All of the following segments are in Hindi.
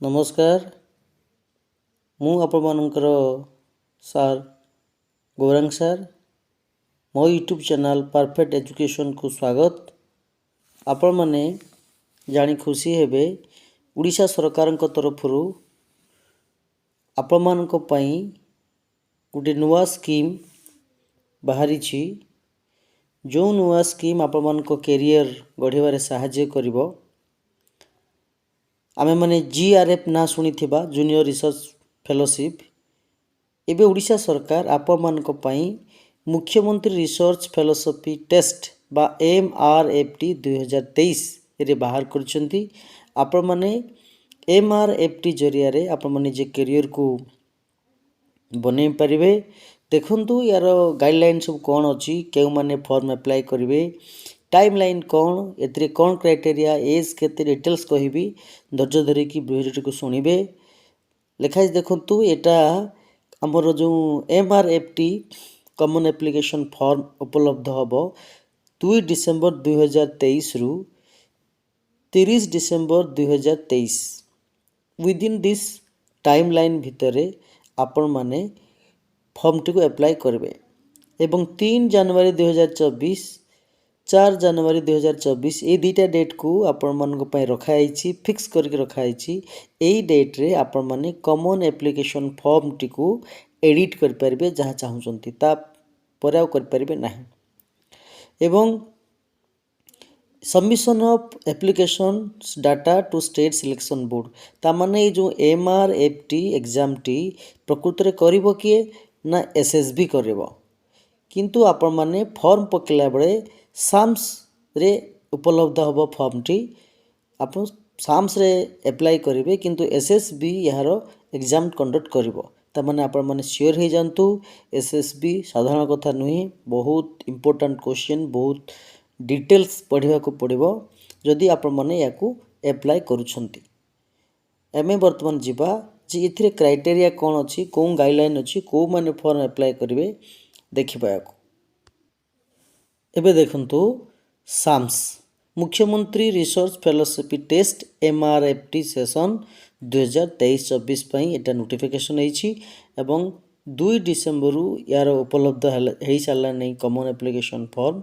नमस्कार मु आपणकर सार गौरांग सार मो यूट्यूब चैनल परफेक्ट एजुकेशन को स्वागत। आपण माने जानी खुशी हेबे उड़ीसा सरकार तरफ आपण मानक पई गोटे नुआ स्कीम बाहरी जो नुआ स्कीम आपण मानक कैरियर गढ़िबारे सहाय्य करिवो। आमे माने जीआरएफ ना शुणी जूनियर रिसर्च फेलोशिप एबे उड़ीसा सरकार आपण मानक पई मुख्यमंत्री रिसर्च फेलोशिप टेस्ट बा एमआरएफटी 2023 रे बाहर करछंती। आपण माने एमआरएफटी जरिया रे आपण माने जे कैरियर को बनै परिबे। देखंतु यार गाइडलाइन सब कोन अछि, केउ माने फॉर्म अप्लाई करिवे, टाइम लाइन कौन, एतरे कौन क्राइटेरिया, एज केते डिटेल्स कहिबी, धैर्य धरि की वीडियो को सुनिबे। लेखाइ देखंतु एटा हमर जो एमआरएफटी कॉमन एप्लीकेशन फॉर्म उपलब्ध हबो 2 डिसेंबर 2023 रु 30 December 2023 with in this time line भितरे आपण माने फॉर्म टी को अप्लाई करबे एवं 3 जनवरी 2024 4 जनवरी 2024 ये दुईटा डेट को आपण मानक पई रखाई फिक्स करके रखाई। एई डेट रे आपण माने कॉमन एप्लीकेशन फॉर्म टी को एडिट कर परिबे जहाँ चाहउचंती ता पराव कर परिबे नाही। एवं submission of application data to state selection board ता माने जो एमआरएफटी एग्जाम टी प्रकृत रे करिवो किए ना एसएसबी करिवो, किंतु आपण माने फॉर्म पकेला बेले साम्स रे उपलब्ध हबो फॉर्म टी आपण साम्स रे अप्लाई करिवे, किंतु एसएसबी यार एग्जाम कंडक्ट करिवो। ता माने आपण माने श्योर हे जानतु एसएसबी साधारण कथा नुही, बहुत इंपोर्टेंट क्वेश्चन, बहुत डिटेल्स पढ़िबा को पड़िबो जदि आपण माने याकू अप्लाई करूछंती। एमे वर्तमान जिबा जे इथिरे क्राइटेरिया कोन अछि, कोन गाइडलाइन अछि, को माने फॉर्म अप्लाई करिवे देखिबा याकू। एबे देखंतु साम्स मुख्यमंत्री रिसर्च फेलोशिप टेस्ट एमआरएफटी सेशन 2023-24 पई एटा नोटिफिकेशन आइछि एवं 2 डिसेंबर रु यार उपलब्ध हेई सारला नै कॉमन एप्लीकेशन फॉर्म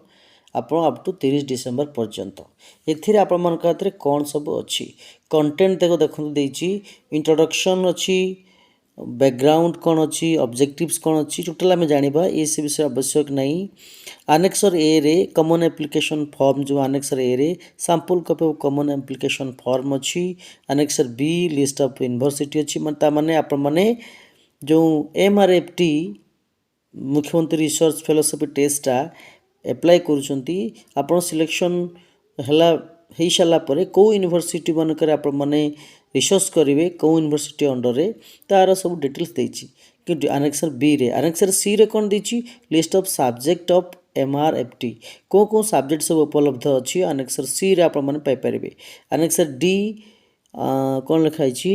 आपण अप टू 30 डिसेंबर पर्यंत। एथिरे आपण मन खातिर कोन सब अछि कंटेंट देखंतु देछि, इंट्रोडक्शन अछि, बैकग्राउंड कौन अच्छी, ऑब्जेक्टिव्स कौन अच्छी, टोटल आम जाना ये से विषय आवश्यक नहीं। आनेक्सर ए रे कॉमन एप्लीकेशन फॉर्म जो आनेक्सर ए रे sample copy of common application form अच्छी, आनेक्सर बी लिस्ट ऑफ यूनिवर्सिटी अच्छी माने आपण माने जो एमआरएफटी मुख्यमंत्री रिसर्च फेलोशिप टेस्टा अप्लाई करूछंती आपण सिलेक्शन हला हेई साला परे को यूनिवर्सिटी मनकर आपण माने रिसर्च करेंगे कौ यूनिवर्सिटी अंडर रे तार सब डिटेल्स देछि। कि आनेक्सर बी रे, आनेक्सर सी रे कोन देछि लिस्ट ऑफ सब्जेक्ट ऑफ एमआरएफटी को सब्जेक्ट सब उपलब्ध अछि आनेक्सर सी रे आपण माने पाई परिबे। आनेक्सर डी कोन लिखाइ छि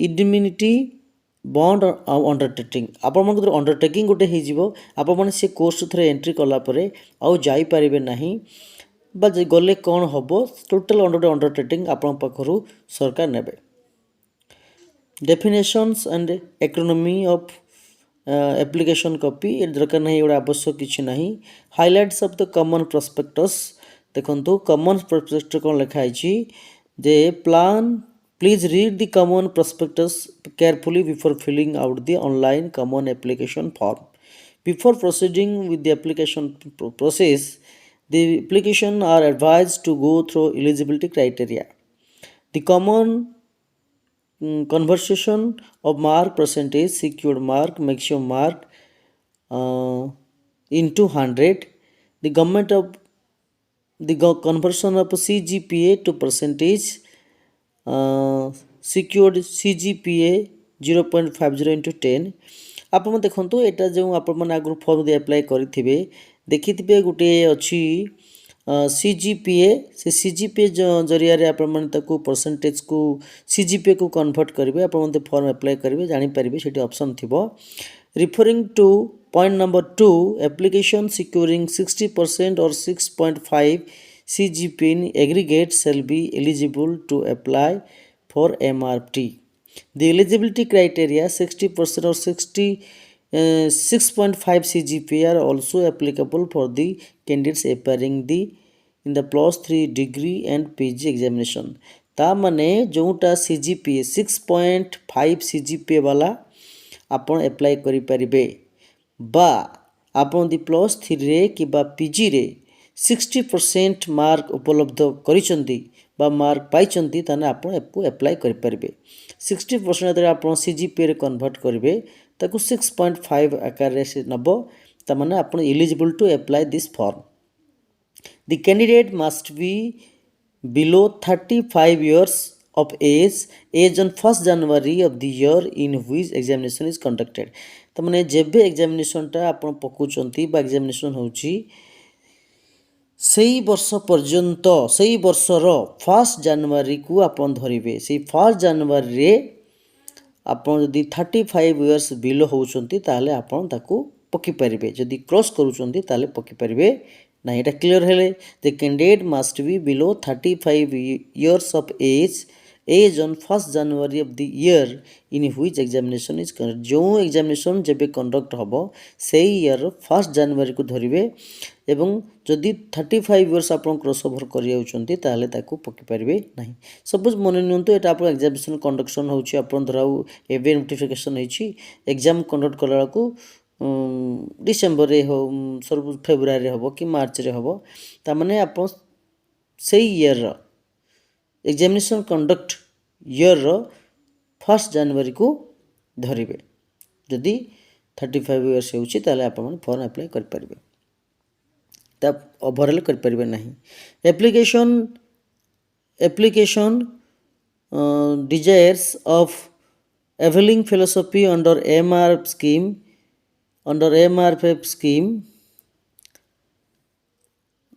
इडमिनिटी बॉन्ड अंडरटेकिंग आपण मन अंडरटेकिंग गोटे हे जिवो आपण माने से कोर्स थरे एंट्री कला परे आउ जाई परिबे नाही बा गले कौन हम टोटल अंडरटेकिंग आपण पाखरु सरकार नेबे। Definitions and economy of application copy ये दरकार नहीं, एवढा आवश्यक किछि नहीं। Highlights of the common prospectus देखंतु कॉमन प्रोस्पेक्टस कोन लिखा अछि जे plan please read the common prospectus carefully before filling out the online common application form before proceeding with the application process the application are advised to go through eligibility criteria. The common conversion of mark percentage, secured mark, maximum mark into 100. The government of the conversion of CGPA to percentage, secured CGPA 0.50 into 10. आपण देखंतु एटा जो आपण मन आगु फॉर्म दे अप्लाई करिथिबे देखिथिबे गोटे अच्छी सीजीपीए से सीजीपीए जरिया रे आपण मन ताको परसेंटेज को सीजीपीए को कन्वर्ट करिवे आपण मन फॉर्म अप्लाई करिवे जानि परिबे सेठी ऑप्शन थिबो। Referring to point number 2 application securing 60% और 6.5 CGPA in aggregate shall be eligible to apply for MRT. The eligibility criteria 60% or 6.5 CGPA are also applicable for the candidates appearing in the +3 degree and PG examination. ता माने जोटा CGPA 6.5 CGPA वाला आपण अप्लाई करि परिबे बा आपण दी +3 रे कि बा PG रे 60% मार्क उपलब्ध करिसंती बा मार्क पाइचंती ताने आपण एपु अप्लाई करि परिबे 60% रे आपण CGPA रे कन्वर्ट करिवे ताकू 6.5 आकार रे से नबो ता माने आपण eligible to apply this form. The candidate must be below 35 years of age on 1st January of the year in which examination is conducted. तो माने जेबे एग्जामिनेशन टा आपण पकुचंती बा एग्जामिनेशन होची सेई वर्ष पर्यंत सेई वर्षर 1st January को आपण धरिबे सेई 1st January रे आपण जदि 35 इयर्स बिलो होउचंती ताले आपण ताकू पकी परिबे जदि क्रॉस करूचंती ताले पकी परिबे ना. एटा क्लियर हेले the candidate must be below 35 years of age on 1st January of the year in which examination is conducted. जो एग्जामिनेशन जेबे कंडक्ट हबो सेई ईयर 1st January को धरिबे एवं जदि 35 इयर्स आपण क्रॉस ओवर करि आउचंती ताले ताकू पकी परिबे नाही. सपोज मने नियंतु एटा आपण एग्जामिनेशन कंडक्शन होची आपण धराउ एबे नोटिफिकेशन हेची एग्जाम कंडक्ट करला को डिसेंबर रे हो सर्व फेब्रुआरी रे हो कि मार्च रे हो ता माने आपण सेई year examination conduct year 1st January को धरिबे जदि 35 इयर्स होची ताले आपण फॉर्म अप्लाई कर परिबे ता ओवरऑल कर परिबे नाही. Application desires of availing philosophy under MRF scheme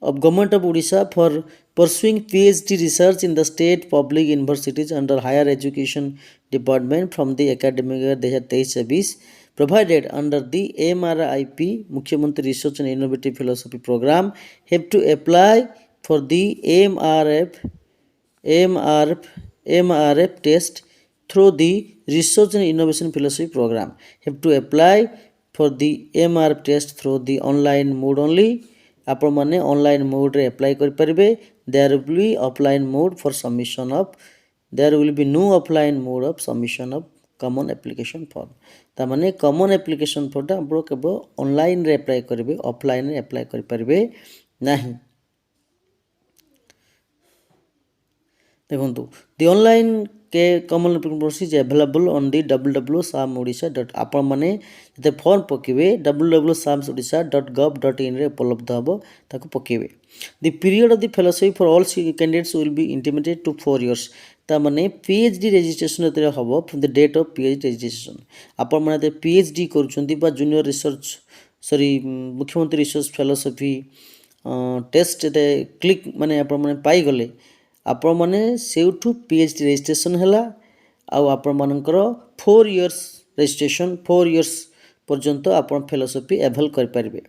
of Government of Odisha for pursuing PhD research in the state public universities under Higher Education Department from the academic year 2023-24 provided under the MRIP Mukhyamantri Research and Innovative Philosophy Program have to apply for the MRF test through the Research and Innovation Philosophy Program. Have to apply for the MRF test through the online mode only. आपण माने ऑनलाइन मोड रे अप्लाई कर परिबे. There will be offline mode for submission of there will be no offline mode of submission of common application form. ता माने कॉमन एप्लीकेशन फॉर्म ता आपण केवल ऑनलाइन रे अप्लाई करबे ऑफलाइन रे अप्लाई कर परिबे नाही. देखंतु द ऑनलाइन के common application process is available on the www.samodisha. आपण माने जते फॉर्म पकेबे www.samodisha.gov.in रे उपलब्ध हबो ताको पकेबे. The period of the fellowship for all candidates will be intimated to 4 years. ता माने पीएचडी रजिस्ट्रेशन तरे हबो from the date of PhD registration. आपण माने पीएचडी करूचंती बा जूनियर रिसर्च मुख्यमंत्री रिसर्च फेलोशिप टेस्ट दे क्लिक माने आपण माने पाई गले आपण माने सेउठू पीएचडी रजिस्ट्रेशन हैला आउ आपण मानकर 4 इयर्स रजिस्ट्रेशन 4 इयर्स पर्यंत आपण फेलोशिप अवेल कर परिबे.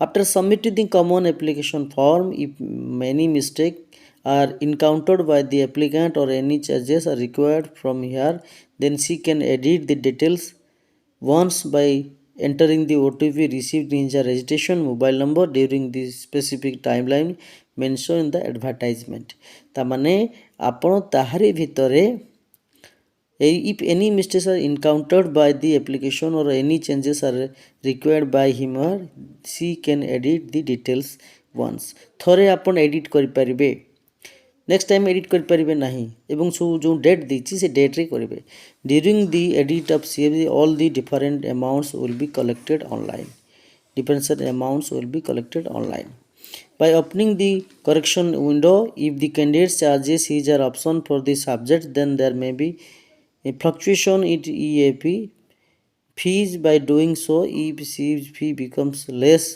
After submitting the common application form if many mistake are encountered by the applicant or any changes are required from here, then she can edit the details once by entering the OTP received in the registration mobile number during the specific timeline mentioned in the advertisement. ता माने आपण ताहारी भितरे if any mistakes are encountered by the application or any changes are required by him or she can edit the details once. थोरे आपण एडिट कर परिबे नेक्स्ट टाइम एडिट कर परिबे नाही एवं जो डेट दीची से डेट रे करिवे. During the edit of CAB all the different amounts will be collected online. Different amounts will be collected online. By opening the correction window, if the candidate charges his or option for the subject, then there may be a fluctuation in EAP fees. By doing so, if fee becomes less,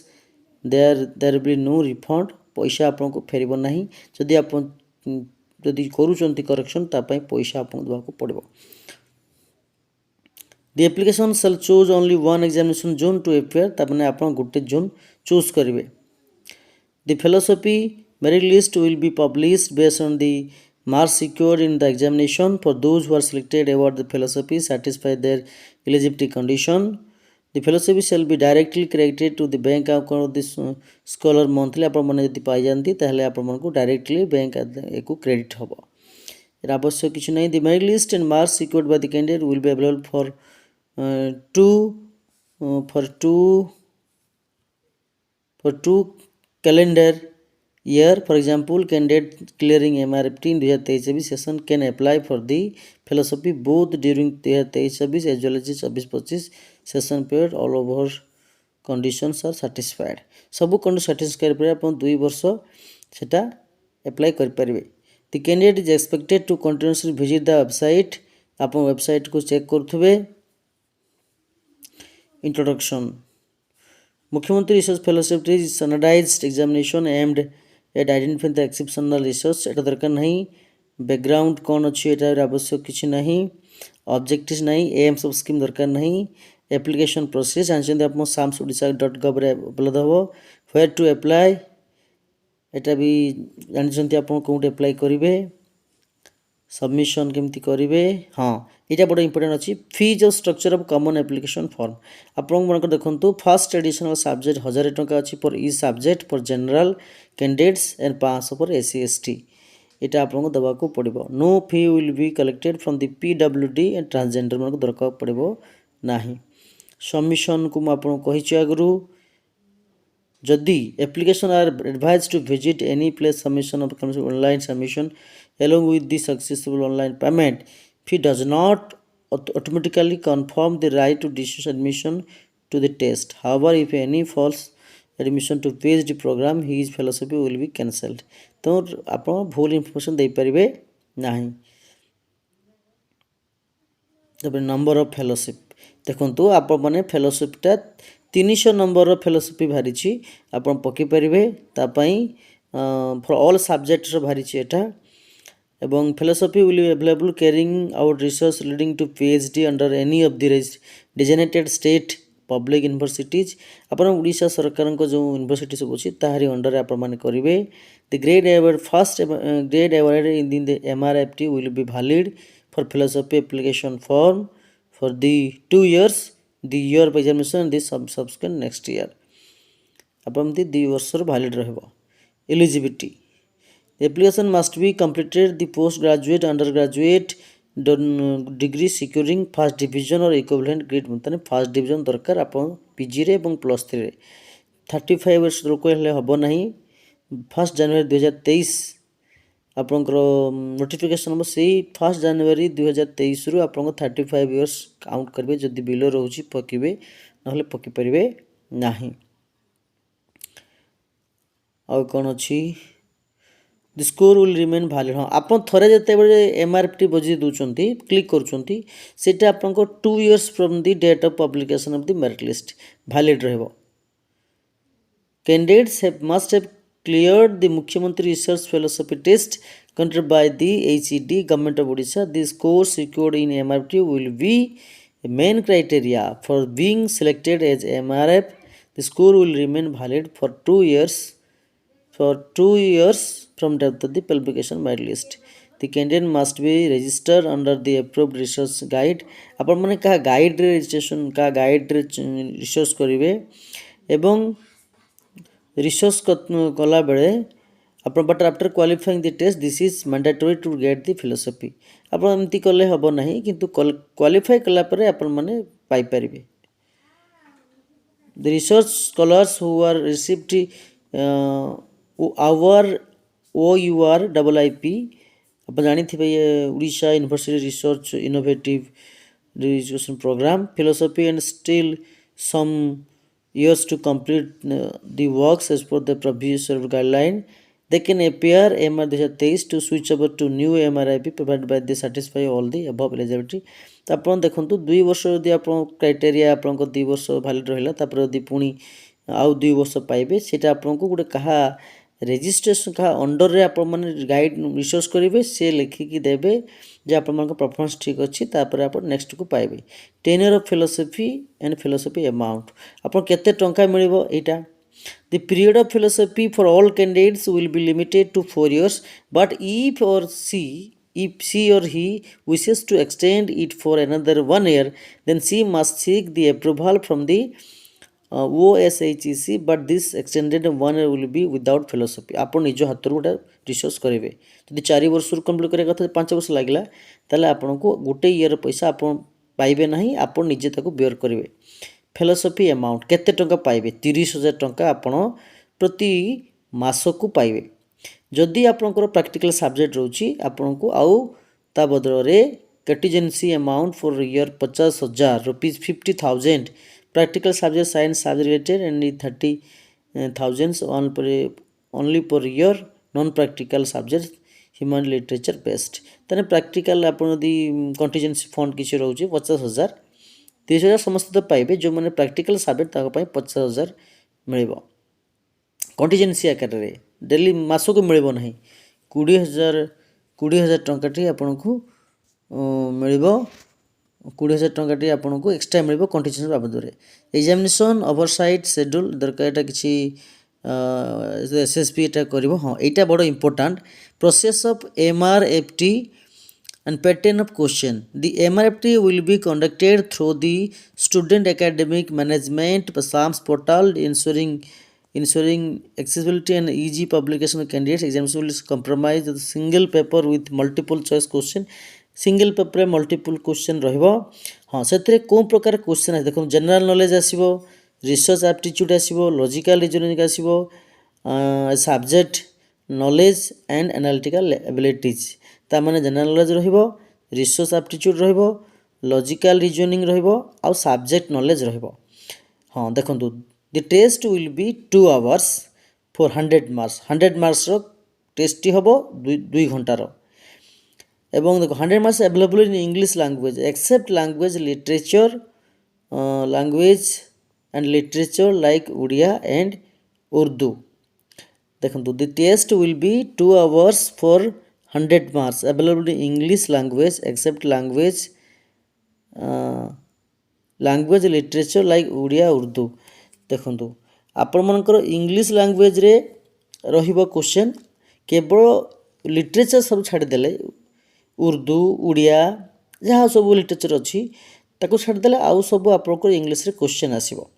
there will be no refund. पैसा आपन को फेरिबो नाही. जदि आपन जदि करूचंती करेक्शन ता पई पैसा आपन दवा को पड़बो. The application shall choose only one examination zone to appear. ता माने आपन गुटे जोन चूज करिवे. The philosophy merit list will be published based on the marks secured in the examination for those who are selected award the fellowship satisfy their eligibility condition. The fellowship shall be directly credited to the bank account of the scholar monthly. ଆପଣ ମାନେ ଯଦି ପାଇଯାନ୍ତି ତାହେଲେ ଆପଣମାନଙ୍କୁ ଡାଇରେକ୍ଟଲି ବ୍ୟାଙ୍କ ଏକୁ କ୍ରେଡିଟ୍ ହେବ। ଏର ଆବଶ୍ୟକ କିଛି ନାହିଁ। The merit list and marks secured by the candidate will be available for two calendar year. For example, candidate clearing MRFT in 2023 session can apply for the fellowship both during 2023 as well as 24-25 session period. All over conditions are satisfied. सब कंडीशन satisfied पर अपन 2 वर्ष सेटा अप्लाई कर परिबे। The candidate is expected to continuously visit the website. आप वेबसाइट को check करथुबे। Introduction. Mukhyamantri Research Fellowship is standardized examination aimed at identifying the exceptional research. एटा दरकार नहीं। बैकग्राउंड कौन अच्छी एटा आवश्यक किछि नहीं। ऑब्जेक्टिव नहीं। एम्स ऑफ स्कीम दरकार नहीं। एप्लिकेशन प्रोसेस जानछन आप samsodisha.gov रे उपलब्ध हो। वेयर टू अप्लाई एटा भी जानछन आप कोउट अप्लाई करिवे। सबमिशन केमती करिवे। हाँ एटा बड़ा इंपोर्टेंट अछि। फीज और structure of common application form आपन मन को देखंतु फर्स्ट एडिशनल सब्जेक्ट 1000 टका अछि फॉर ई subject for general candidates and 500 for SC ST एटा आपन को दबा को पड़िबो। No fee will be collected from the PWD and transgender मन को दरका पड़िबो नाही। सबमिशन को म आपन कहिछि आगरु जदि application are advise to visit any place submission of online submission along with the successful online payment fee does not automatically confirm the right to distance admission to the test. However, if any false admission to PhD program his fellowship will be cancelled. तो आप भूल इनफॉरमेशन दे परिबे नाही। तबे नंबर ऑफ फेलोशिप देखंतु आप माने फेलोशिपटा 300 नंबर फेलोशिप भारिछि आपण पकि परिबे ता पई फॉर ऑल सब्जेक्ट्स भारिछि एटा এবং philosophy will be available carrying out research leading to PhD under any of the designated state public universities. आपण ओडिशा सरकार को जो यूनिवर्सिटी सब अछि ताहारी अंडर आपण माने करिवे। The grade award first grade awarded in the MRFT will be valid for philosophy application form for the 2 years the year of examination and the subsequent next year. आपण 2 वर्ष valid रहबो। Eligibility The application must be completed the postgraduate undergraduate degree securing first division or equivalent grade मतलब first division दरकार आपण पीजी रे एवं प्लस 3 रे 35 इयर्स लोक हेले हबो नाही। 1 जनवरी 2023 आपनकर नोटिफिकेशन हम से 1 जनवरी 2023 रु आपन 35 इयर्स काउंट करबे जदि बिलो रहउची पकिबे नहले पकि परिबे नाही। आ कोन अछि The score will remain valid. हाँ आप थोड़े जिते बड़े MRFT बजी दूचंती क्लिक करूचंती सेटा आपन को 2 years from the date of publication of the merit list valid रहबो। Candidates must have cleared the Mukhyamantri Research Fellowship test conducted by the HED Government of Odisha. The score secured in MRFT will be the main criteria for being selected as MRF. The score will remain valid for 2 years from date of the publication merit list. The candidate must be registered under the approved research guide. आपण माने का गाइड रे रजिस्ट्रेशन का गाइड रे रिसर्च करिवे एवं रिसर्च कला बेले आपण but after qualifying the test this is mandatory to get the philosophy आपण एमती करले हबो नाही किंतु क्वालिफाई कला परे आपण माने पाई परिबे। The research scholars who are received our OURIIP आप जानी थी भाई Orissa university research innovative education programme philosophy and still some years to complete the works as per the previous guideline. They can appear MR 2023 to switch over to new MRIP provided by they satisfy all the above eligibility. तो आप देखो 2 वर्ष यदि आप क्राइटेरिया आपन 2 वर्ष वैलिड रहिला तापर यदि पुणी आउ 2 वर्ष पाइबे सेटा आपन को गुटे कहा रेजिस्ट्रेशन का अंडर रे आपण माने गाइड रिसर्च करिवे से लिखिकी देबे जे आपण मन परफॉर्मेंस ठीक अछि तापर आपण नेक्स्ट को पाइबे। Tenure of philosophy and philosophy amount आपण केते टंका मिलिबो एटा The period of philosophy for all candidates will be limited to 4 years, but if she or he wishes to extend it for another 1 year, then she must seek the approval from the OSHEC, but this extended 1 year will be without philosophy. ଆପଣ ନିଜ ହାତରୁ ଗୋଟେ ରିସର୍ଚ୍ଚ କରିବେ। ଯଦି 4 ବର୍ଷରୁ କମ୍ପ୍ଲିଟ୍ କରିବା କଥା 5 ବର୍ଷ ଲାଗିଲା, ତାହେଲେ ଆପଣଙ୍କୁ ଗୋଟେ ଇୟର ପଇସା ଆପଣ ପାଇବେ ନାହିଁ, ଆପଣ ନିଜେ ତାକୁ ବେୟର କରିବେ। ଫିଲୋସଫି ଆମାଉଣ୍ଟ କେତେ ଟଙ୍କା ପାଇବେ? 30,000 ଟଙ୍କା ଆପଣ ପ୍ରତି ମାସକୁ ପାଇବେ। ଯଦି ଆପଣଙ୍କର ପ୍ରାକ୍ଟିକାଲ ସବଜେକ୍ଟ ରହୁଛି, ଆପଣଙ୍କୁ ଆଉ ତା ବଦଳରେ contingency amount for year 50,000 rupees 50,000 practical subject science subject related and 30,000 only per year non practical subjects human literature based। ତାହେଲେ ପ୍ରାକ୍ଟିକାଲ ଆପଣ ଯଦି କଣ୍ଟିଜେନ୍ସି ଫଣ୍ଡ କିଛି ରହୁଛି 50,000, 30,000 ସମସ୍ତେ ତ ପାଇବେ, ଯେଉଁମାନେ ପ୍ରାକ୍ଟିକାଲ ସବଜେକ୍ଟ ତାଙ୍କ ପାଇଁ 50,000 ମିଳିବ କଣ୍ଟିଜେନ୍ସି ଆକାରରେ। ଡେଲି ମାସକୁ ମିଳିବ ନାହିଁ। 20,000 ଟଙ୍କାଟି ଆପଣଙ୍କୁ ମିଳିବ। 20,000 ଟଙ୍କାଟି ଆପଣଙ୍କୁ ଏକ୍ସଟ୍ରା ମିଳିବ କଣ୍ଟିଜେନ୍ସି ବାବଦରେ। ଏକ୍ଜାମିନେସନ୍ ଓଭରସାଇଟ୍ ସେଡ୍ୟୁଲ୍ ଦରକାର, ଏଇଟା କିଛି SSB ଏଇଟା କରିବ। ହଁ, ଏଇଟା ବଡ଼ important. Process of MRFT and pattern of question. The MRFT will be conducted through the Student Academic Management SAMS portal, ensuring accessibility and easy publication of candidates. Exams will compromise the single paper with multiple choice question। Single paper multiple question रहिबो। हाँ, से कौन प्रकार क्वेश्चन है देखो, जनरल नॉलेज आसीबो, रिसर्च एप्टीट्यूड आसीबो, लॉजिकल रीजनिंग आसीबो, subject knowledge and analytical abilities. ता माने जनरल नॉलेज रहिबो, रिसर्च एप्टीट्यूड रहिबो, लॉजिकल रीजनिंग रहिबो और सब्जेक्ट नॉलेज रहिबो। हाँ देखंतु, the test will be 2 hours for 100 marks. 100 marks रो टेस्ट हबो 2 घंटार। এবং দেখো 100 marks available in English language except language literature like Odia and Urdu. देखो the test will be 2 hours for 100 marks available in English language except language literature like Odia Urdu. देखो आपण मनकर इंग्लिश लैंग्वेज रे रहिबो क्वेश्चन, केवल लिटरेचर सब छाड़देले उर्दू उड़िया जहाँ सब लिटरेचर अच्छी ताको छाड़देले आउ सब आपंकर इंग्लीश रे क्वेश्चन आसीबो।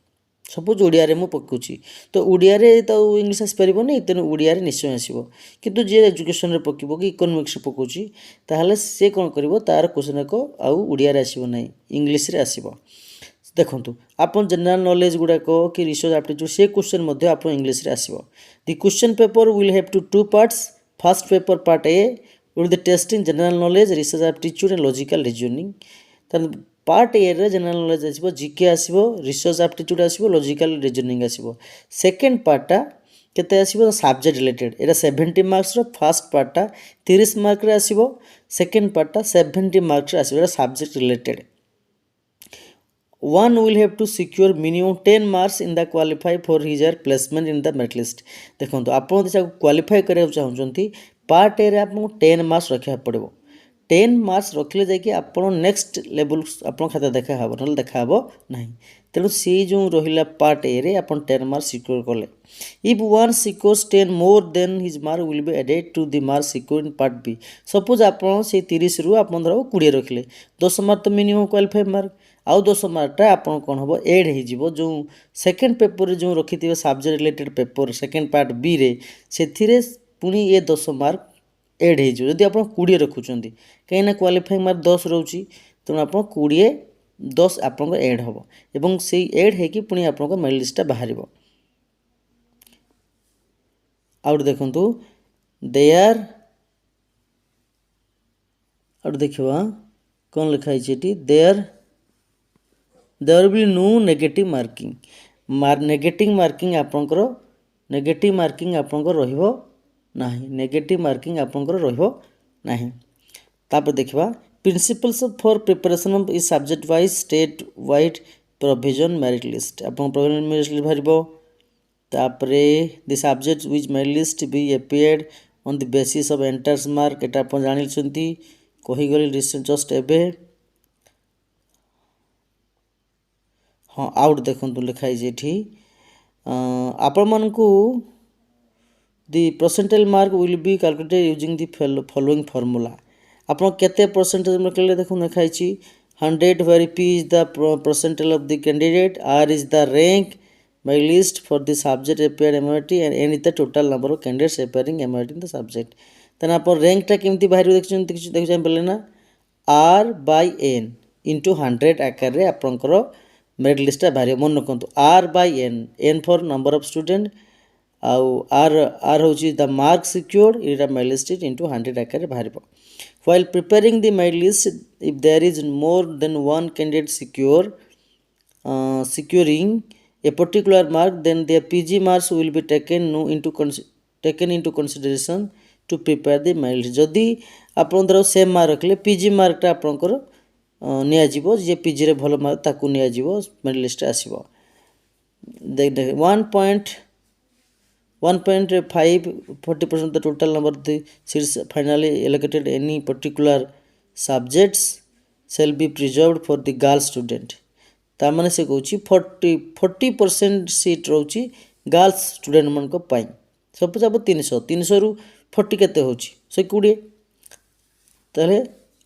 सपोज ओडिया रे मु पकाउची तो ओडिया रे तो इंग्लीश आसी परिबोनी, तेनु ओडिया रे निश्चय आसीबो। किंतु जे एजुकेशन रे पकिबो कि इकोनॉमिक्स रे पकाउची, ताहले से कोन करिवो, तार क्वेश्चन को आउ ओडिया रे आसीबो नाही, इंग्लीश रे आसीबो। देखंतु आपन जनरल नॉलेज गुडा को कि रिसर्च एप्टीट्यूड से क्वेश्चन मध्ये आपन इंग्लीश रे आसीबो। The question paper will have two parts. First paper part A will be testing general knowledge, research aptitude and logical reasoning। then part A रे general knowledge आसीबो, जीके आसीबो, research aptitude आसीबो, logical reasoning आसीबो। सेकंड पार्ट टा केते आसीबो, सब्जेक्ट रिलेटेड। एटा 70 मार्क्स रो फर्स्ट पार्ट टा 30 मार्क रे आसीबो, सेकंड पार्ट टा 70 मार्क्स रे आसीबो। एटा subject related. one will have to secure minimum 10 marks in the qualify for his or placement in the merit list। देखो आपन जैसा क्वालिफाई करिया चाहउछंती, पार्ट ए रे आपको 10 मार्क्स रखा पड़ो। 10 मार्क्स रखले जाकि आपन नेक्स्ट लेवल आपन खाता देखा हबो, नले देखा हबो नाही। तेणु से जो रहिला पार्ट ए रे आपन 10 मार्क्स सिक्योर करले। If one secures 10 more than his mark will be added to the marks secure in part B. Suppose आपन से 30 रु आपन धरो 20 रखले, 10 मार्क तो मिनिमम क्वालिफाई मार्क, आउ 10 मार्कटा आपन कोन हबो एड हे जिवो। जो सेकंड पेपर रे जो रखिथिबे subject related paper second part B रे, सेथिरे पुनी ये 10 मार्क एड हे जिवो। जदि आपन 20 रखुचंती, कहीं ना क्वालिफाइंग मार्क 10 रहउची, तो आपन 10 आपन एड हबो एवं सेई एड हे कि पुनी आपन मेल लिस्टटा बाहरिबो। आउट देखंतु देयर आउट देखिबा कोन लिखा हिचेटी, there will no negative marking. Negative marking आपनकर नेगेटिव मार्किंग आपनकर रहिबो नाही, नेगेटिव मार्किंग आपनकर रहिबो नाही। तापर देखिबा प्रिंसिपल्स फॉर प्रिपरेशन ऑफ इस subject wise state wide provision merit list. आपन प्रोविजन मेरिट लिस्ट भरिबो। तापरे the subject which merit list be appeared on the basis of entrance mark. एटा आपन जानि छंती, कहि गली रिसेंट जस्ट एबे। हाँ, आउट देखंतु लिखा है जेठी, आपण मानकु the percentile mark will be calculated using the following formula. ଆପଣ କେତେ percentage ରଖିଲେ ଦେଖୁନ ଲେଖାଇଛି 100 where p is the percentile of the candidate, r is the rank by list for the subject appeared MIT and n is the total number of candidates appearing MIT in the subject. ତାହେଲେ ଆପଣ ର୍ୟାଙ୍କଟା କେମିତି ବାହାରିବ ଦେଖୁଛନ୍ତି ପାରିଲେ ନା r by n into 100 ଆକାରରେ ଆପଣଙ୍କର ମେରିଟ୍ ଲିଷ୍ଟଟା ବାହାରିବ। ମନେ ରଖନ୍ତୁ r by n for number of student ଆଉ r ହେଉଛି ଦ ମାର୍କ ସିକ୍ୟୁର୍ଡ ଏଇଟା ମାଇ ଲିଷ୍ଟ ଇଣ୍ଟୁ 100 ଆକାରରେ ବାହାରିବ। while preparing the my list if there is more than one candidate securing a particular mark then their PG marks will be taken into consideration to prepare the my list। ଯଦି ଆପଣ ଧର ସେମ୍ ମାର୍କ ରଖିଲେ PG ମାର୍କଟା ଆପଣଙ୍କର ନିଆଯିବ, ଯିଏ PGରେ ଭଲ ମାର୍କ ତାକୁ ନିଆଯିବ, ମେରିଟ୍ ଲିଷ୍ଟରେ ଆସିବ। 1.5 40% of the total number of the seats finally allocated any particular subjects shall be preserved for the girl student। तामाने से कहूँ 40% सीट रोची गर्ल्स स्टूडेंट मन को पाई। सपोज आप 300 रु 40 केते होची 120, ताले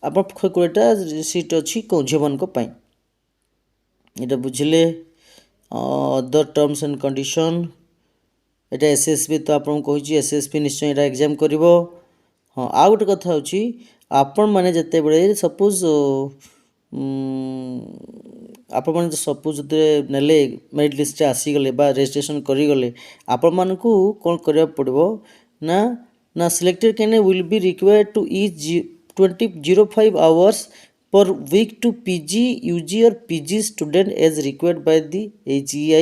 आप 120टा सीट अच्छी कौन झील मन को पाई। इटा बुझिले अदर टर्म्स एंड कंडीशन। এটা एसएसबी तो आपन कहूँ एसएसबी निश्चय এটা एग्जाम करिवो। हाँ आ गोटे कथा होची आपण माने जते बेले सपोज आपण माने सपोज नेले मेरिट लिस्ट आसी गले बा रजिस्ट्रेशन करी गले आपण मानकू कोन करिया पड़बो ना ना selected candidate will be required to each 05 hours per week to PG UG or PG student as required by the AGI